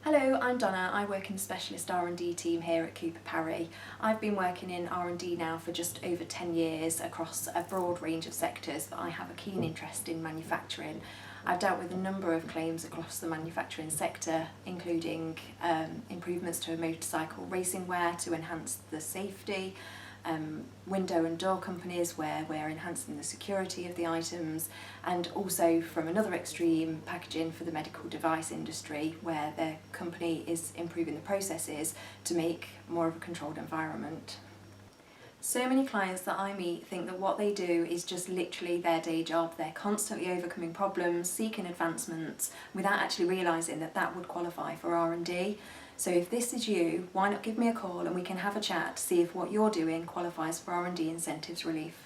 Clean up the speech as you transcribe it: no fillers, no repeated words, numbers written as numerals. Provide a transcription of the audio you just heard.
Hello, I'm Donna. I work in the specialist R&D team here at Cooper Parry. I've been working in R&D now for just over 10 years across a broad range of sectors, but I have a keen interest in manufacturing. I've dealt with a number of claims across the manufacturing sector, including improvements to a motorcycle racing wear to enhance the safety, window and door companies where we're enhancing the security of the items, and also from another extreme, packaging for the medical device industry where their company is improving the processes to make more of a controlled environment. So many clients that I meet think that what they do is just literally their day job. They're constantly overcoming problems, seeking advancements without actually realising that that would qualify for R&D. So if this is you, why not give me a call and we can have a chat to see if what you're doing qualifies for R&D incentives relief.